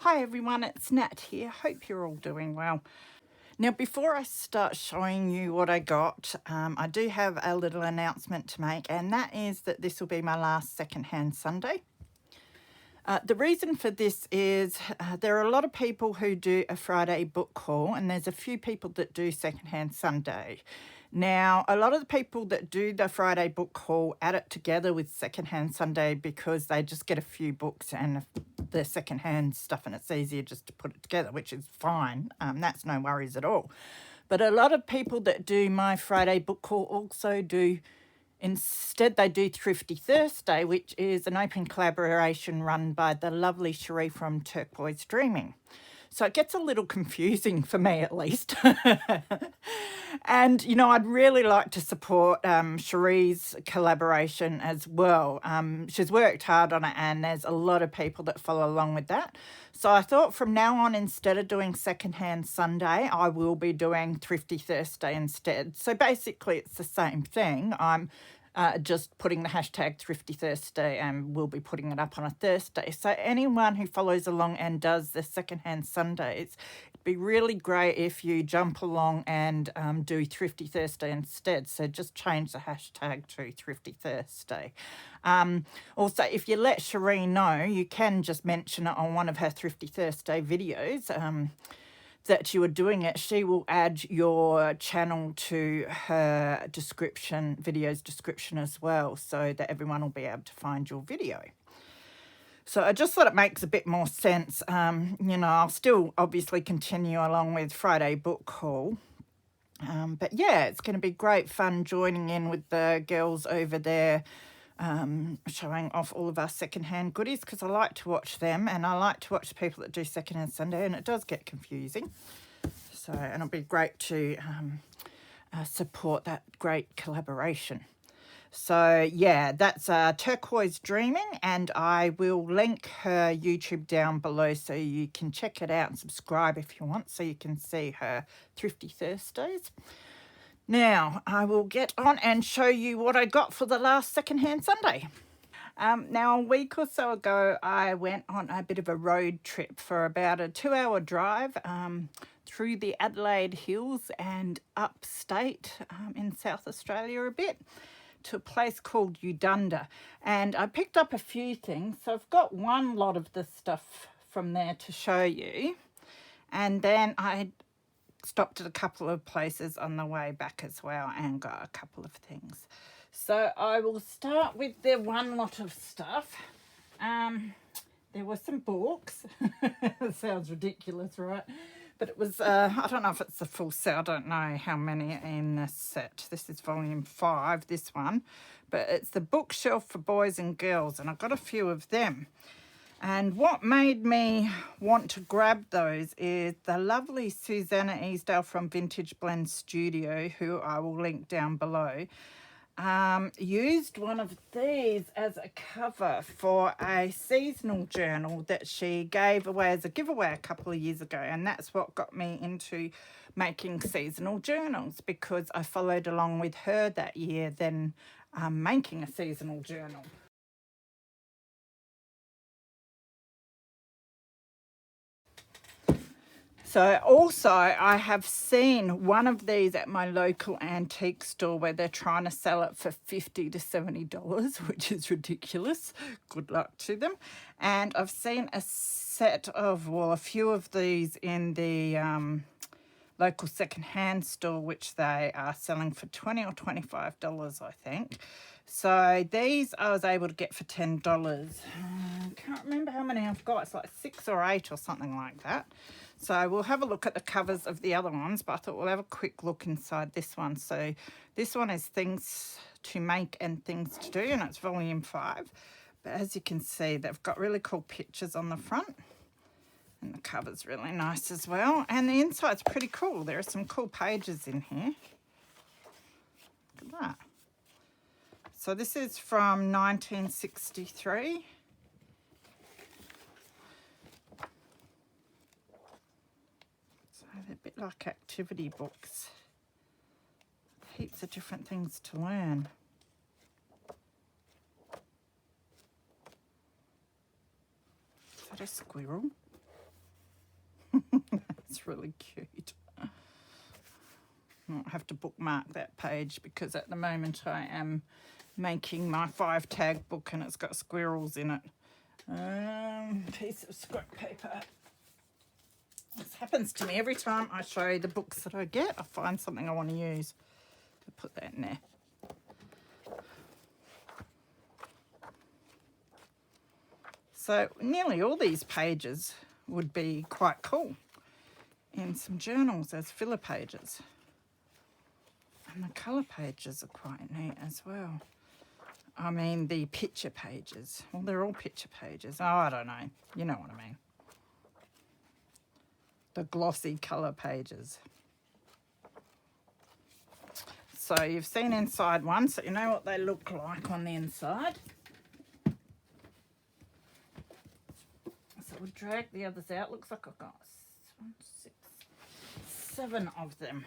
Hi everyone, it's Nat here. Hope you're all doing well. Now before I start showing you what I got, I do have a little announcement to make, and that is that this will be my last Secondhand Sunday. The reason for this is there are a lot of people who do a Friday book haul, and there's a few people that do Secondhand Sunday. Now, a lot of the people that do the Friday book haul add it together with Secondhand Sunday because they just get a few books and the secondhand stuff, and it's easier just to put it together, which is fine. That's no worries at all. But a lot of people that do my Friday book haul also do, instead they do Thrifty Thursday, which is an open collaboration run by the lovely Cherie from Turquoise Dreaming. So it gets a little confusing for me, at least. And, you know, I'd really like to support Cherie's collaboration as well. She's worked hard on it, and there's a lot of people that follow along with that. So I thought from now on, instead of doing Secondhand Sunday, I will be doing Thrifty Thursday instead. So basically it's the same thing. I'm just putting the hashtag Thrifty Thursday, and we'll be putting it up on a Thursday. So anyone who follows along and does the Secondhand Sundays, it'd be really great if you jump along and do Thrifty Thursday instead. So just change the hashtag to Thrifty Thursday. Also, if you let Cherie know, you can just mention it on one of her Thrifty Thursday videos. That you are doing it, she will add your channel to her description, video's description as well, so that everyone will be able to find your video. So I just thought it makes a bit more sense. You know, I'll still obviously continue along with Friday book haul. But yeah, it's going to be great fun joining in with the girls over there, showing off all of our secondhand goodies, because I like to watch them, and I like to watch people that do Secondhand Sunday, and it does get confusing. So, and it'll be great to support that great collaboration. So yeah, that's Turquoise Dreaming, and I will link her YouTube down below so you can check it out and subscribe if you want, so you can see her Thrifty Thursdays. Now, I will get on and show you what I got for the last Secondhand Sunday. Now, a week or so ago, I went on a bit of a road trip for about a 2-hour drive through the Adelaide Hills and upstate in South Australia a bit, to a place called Udunda. And I picked up a few things. So I've got one lot of the stuff from there to show you. And then I stopped at a couple of places on the way back as well and got a couple of things. So I will start with the one lot of stuff. There were some books. It sounds ridiculous, right? But it was, I don't know if it's the full set. I don't know how many are in this set. This is volume 5, this one. But it's the bookshelf for boys and girls, and I got a few of them. And what made me want to grab those is the lovely Susanna Easdale from Vintage Blend Studio, who I will link down below, used one of these as a cover for a seasonal journal that she gave away as a giveaway a couple of years ago. And that's what got me into making seasonal journals, because I followed along with her that year then making a seasonal journal. So also I have seen one of these at my local antique store where they're trying to sell it for $50 to $70, which is ridiculous. Good luck to them. And I've seen a set of, well, a few of these in the local secondhand store, which they are selling for $20 or $25, I think. So these I was able to get for $10. I can't remember how many I've got. It's like 6 or 8 or something like that. So we'll have a look at the covers of the other ones, but I thought we'll have a quick look inside this one. So this one is Things to Make and Things to Do, and it's volume 5. But as you can see, they've got really cool pictures on the front. And the cover's really nice as well. And the inside's pretty cool. There are some cool pages in here. Look at that. So this is from 1963. So they're a bit like activity books. Heaps of different things to learn. Is that a squirrel? That's really cute. I'll have to bookmark that page because at the moment I am making my 5 tag book and it's got squirrels in it. Piece of scrap paper. This happens to me every time I show you the books that I get. I find something I want to use. I'll put that in there. So nearly all these pages would be quite cool in some journals as filler pages. And the colour pages are quite neat as well. I mean the picture pages. Well, they're all picture pages. Oh, I don't know. You know what I mean. The glossy colour pages. So you've seen inside one, so you know what they look like on the inside. So we'll drag the others out. Looks like I've got 1, 6, 7 of them.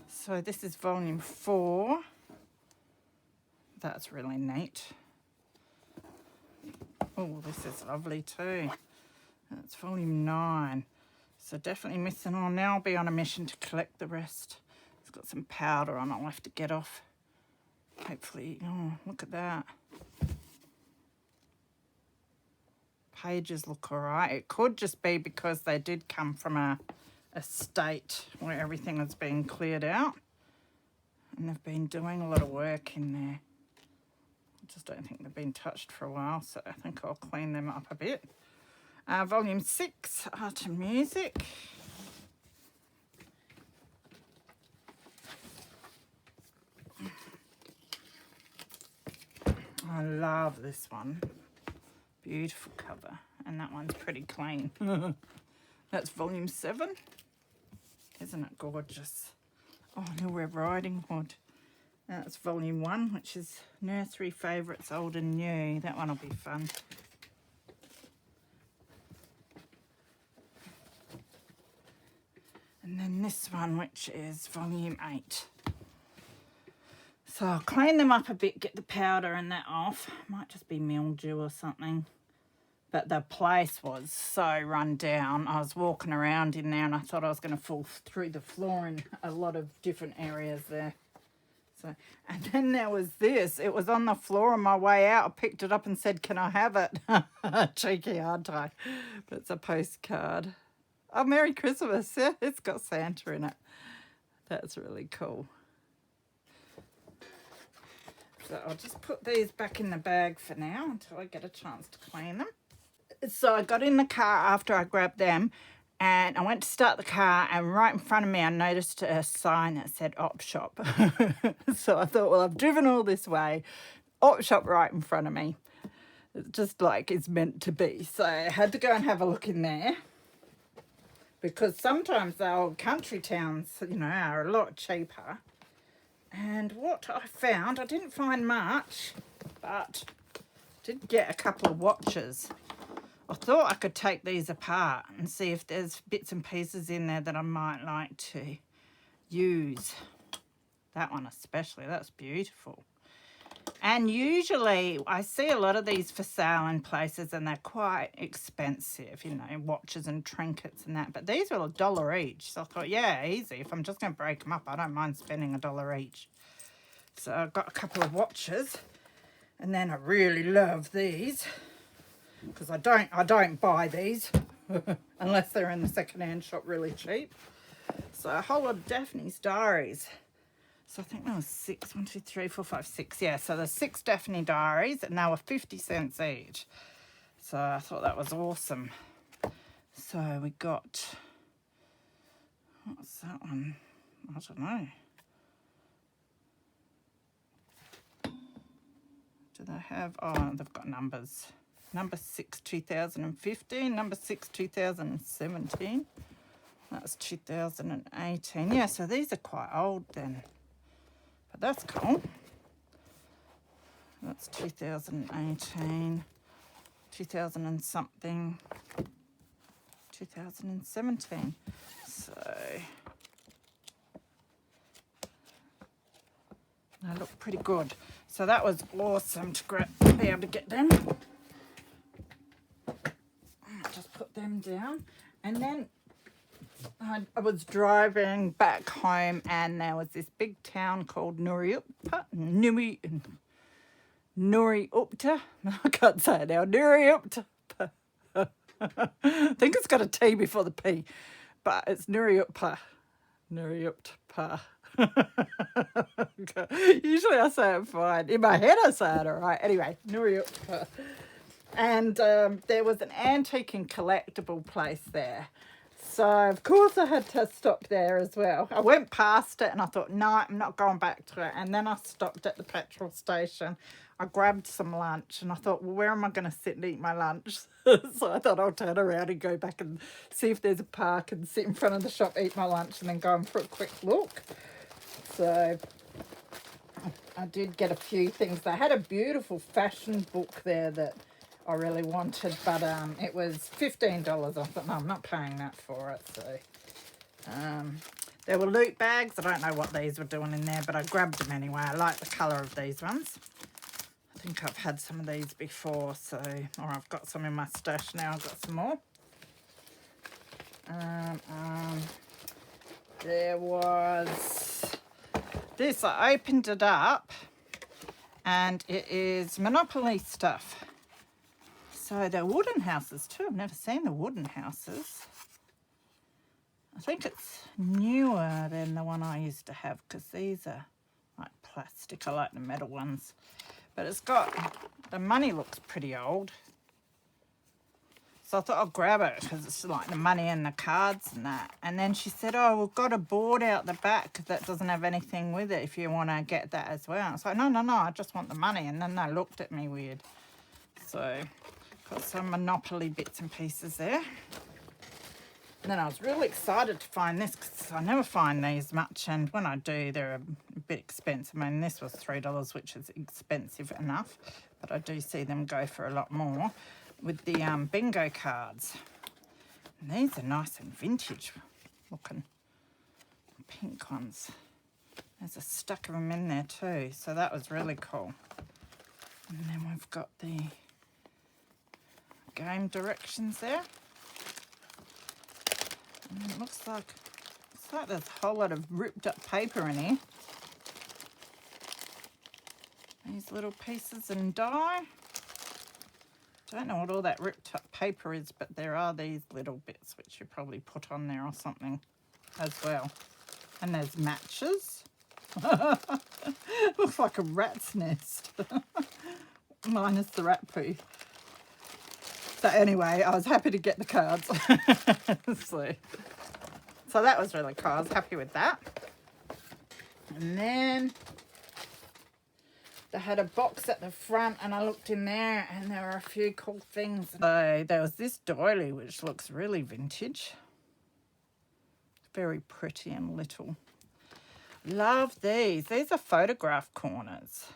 So this is volume 4. That's really neat. Oh, this is lovely too. That's volume 9. So definitely missing on. Now I'll be on a mission to collect the rest. It's got some powder on it. I'll have to get off. Hopefully, oh, look at that. Pages look all right. It could just be because they did come from a estate where everything has been cleared out. And they've been doing a lot of work in there. I just don't think they've been touched for a while, so I think I'll clean them up a bit. Volume 6, Art and Music. I love this one. Beautiful cover. And that one's pretty clean. That's volume 7. Isn't it gorgeous? Oh, Little Red Riding Hood. That's volume 1, which is Nursery Favourites Old and New. That one will be fun. And then this one, which is volume 8. So I'll clean them up a bit, get the powder and that off. Might just be mildew or something. But the place was so run down. I was walking around in there and I thought I was going to fall through the floor in a lot of different areas there. So, and then there was this. It was on the floor on my way out. I picked it up and said, "Can I have it?" Cheeky, aren't I? But it's a postcard. Oh, Merry Christmas. Yeah, it's got Santa in it. That's really cool. So I'll just put these back in the bag for now until I get a chance to clean them. So I got in the car after I grabbed them and I went to start the car, and right in front of me I noticed a sign that said Op Shop. So I thought, well, I've driven all this way. Op Shop right in front of me. It's just like it's meant to be. So I had to go and have a look in there. Because sometimes the old country towns, you know, are a lot cheaper. And what I found, I didn't find much, but did get a couple of watches. I thought I could take these apart and see if there's bits and pieces in there that I might like to use. That one especially, that's beautiful. And usually I see a lot of these for sale in places and they're quite expensive, you know, watches and trinkets and that. But these are $1 each. So I thought, yeah, easy. If I'm just going to break them up, I don't mind spending $1 each. So I've got a couple of watches. And then I really love these. Because I don't buy these unless they're in the secondhand shop really cheap. So a whole lot of Daphne's diaries. So I think there was 6, 1, 2, 3, 4, 5, 6. Yeah, so there's 6 Daphne diaries and they were 50 cents each. So I thought that was awesome. So we got, what's that one? I don't know. Do they have, oh, they've got numbers. Number 6, 2015. Number 6, 2017. That's 2018. Yeah, so these are quite old then. But that's cool. That's 2018. 2000 and something. 2017. So they look pretty good. So that was awesome to be able to get them. Just put them down. And then I was driving back home and there was this big town called Nuriupta. I can't say it now. Nuriupta. I think it's got a T before the P, but it's Nuriupta. Nuriupta. Usually I say it fine. In my head I say it all right. Anyway, Nuriupta. And there was an antique and collectible place there. So, of course, I had to stop there as well. I went past it and I thought, no, I'm not going back to it. And then I stopped at the petrol station. I grabbed some lunch and I thought, well, where am I going to sit and eat my lunch? So I thought I'll turn around and go back and see if there's a park and sit in front of the shop, eat my lunch and then go in for a quick look. So I did get a few things. They had a beautiful fashion book there that I really wanted, but it was $15. I thought, no, I'm not paying that for it. So there were loot bags. I don't know what these were doing in there, but I grabbed them anyway. I like the colour of these ones. I think I've had some of these before, so, or I've got some in my stash now. I've got some more. There was this. I opened it up, and it is Monopoly stuff. So they're wooden houses too. I've never seen the wooden houses. I think it's newer than the one I used to have because these are like plastic. I like the metal ones. But it's got, the money looks pretty old. So I thought I'll grab it because it's like the money and the cards and that. And then she said, oh, we've got a board out the back that doesn't have anything with it if you want to get that as well. I was like, no, I just want the money. And then they looked at me weird. So got some Monopoly bits and pieces there. And then I was really excited to find this because I never find these much, and when I do, they're a bit expensive. I mean, this was $3, which is expensive enough, but I do see them go for a lot more with the bingo cards. And these are nice and vintage looking, pink ones. There's a stack of them in there too, so that was really cool. And then we've got the game directions there. And it looks like there's a whole lot of ripped up paper in here. These little pieces and die. Don't know what all that ripped up paper is, but there are these little bits which you probably put on there or something as well. And there's matches. Looks like a rat's nest. Minus the rat poo. So anyway, I was happy to get the cards. So that was really cool. I was happy with that. And then they had a box at the front and I looked in there and there were a few cool things. So there was this doily which looks really vintage. Very pretty and little. Love these. These are photograph corners.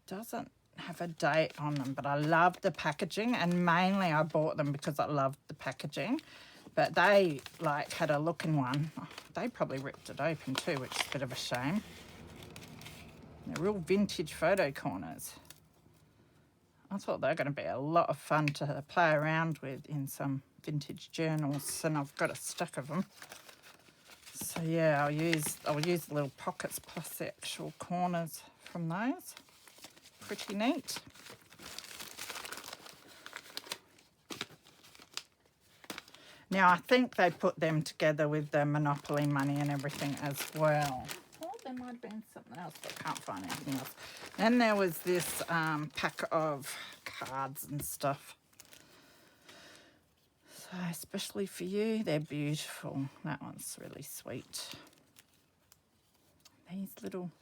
Doesn't have a date on them, but I love the packaging, and mainly I bought them because I loved the packaging. But they like had a looking one. They probably ripped it open too, which is a bit of a shame. They're real vintage photo corners. I thought they were going to be a lot of fun to play around with in some vintage journals, and I've got a stack of them. So yeah, I'll use the little pockets plus the actual corners from those. Pretty neat. Now I think they put them together with the Monopoly money and everything as well. Oh, there might have been something else, but I can't find anything else. Then there was this pack of cards and stuff. So especially for you, they're beautiful. That one's really sweet. These little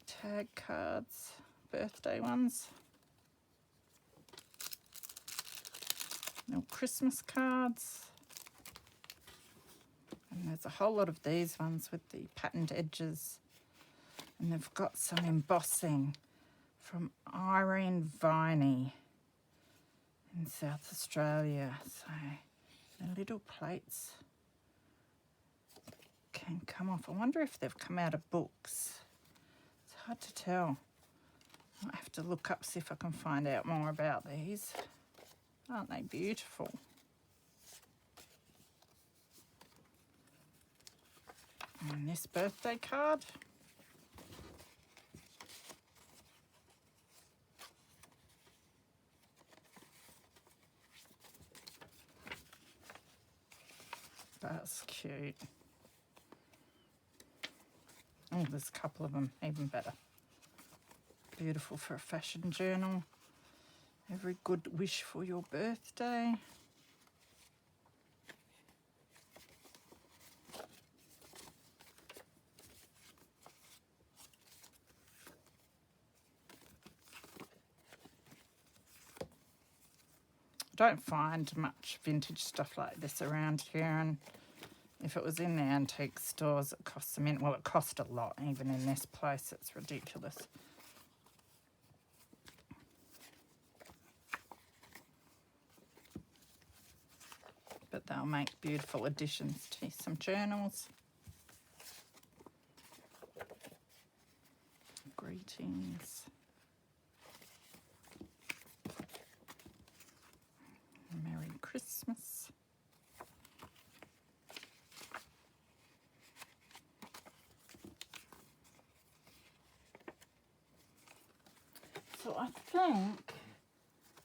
tag cards. Birthday ones. Little Christmas cards. And there's a whole lot of these ones with the patterned edges. And they've got some embossing from Irene Viney in South Australia. So the little plates can come off. I wonder if they've come out of books. It's hard to tell. I have to look up, see if I can find out more about these. Aren't they beautiful? And this birthday card. That's cute. Oh, there's a couple of them, even better. Beautiful for a fashion journal. Every good wish for your birthday. Don't find much vintage stuff like this around here, and if it was in the antique stores, it costs a mint. Well, it cost a lot, even in this place. It's ridiculous. But they'll make beautiful additions to some journals. Greetings. Merry Christmas. So I think,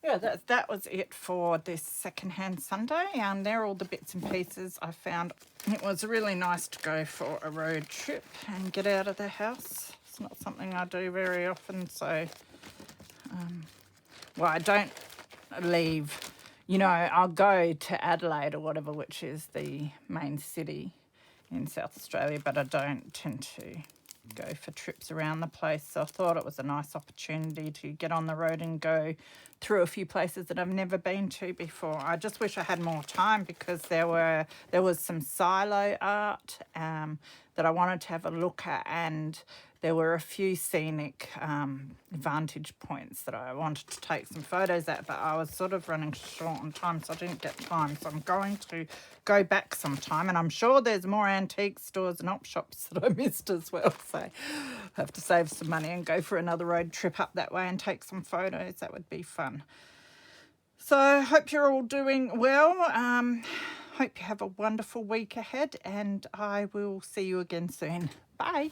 yeah, that was it for this secondhand Sunday. They're all the bits and pieces I found. It was really nice to go for a road trip and get out of the house. It's not something I do very often, so, well, I don't leave, you know, I'll go to Adelaide or whatever, which is the main city in South Australia, but I don't tend to go for trips around the place. So I thought it was a nice opportunity to get on the road and go through a few places that I've never been to before. I just wish I had more time, because there was some silo art that I wanted to have a look at, and there were a few scenic vantage points that I wanted to take some photos at, but I was sort of running short on time, so I didn't get time. So I'm going to go back sometime, and I'm sure there's more antique stores and op shops that I missed as well. So I have to save some money and go for another road trip up that way and take some photos. That would be fun. So hope you're all doing well. Hope you have a wonderful week ahead, and I will see you again soon. Bye.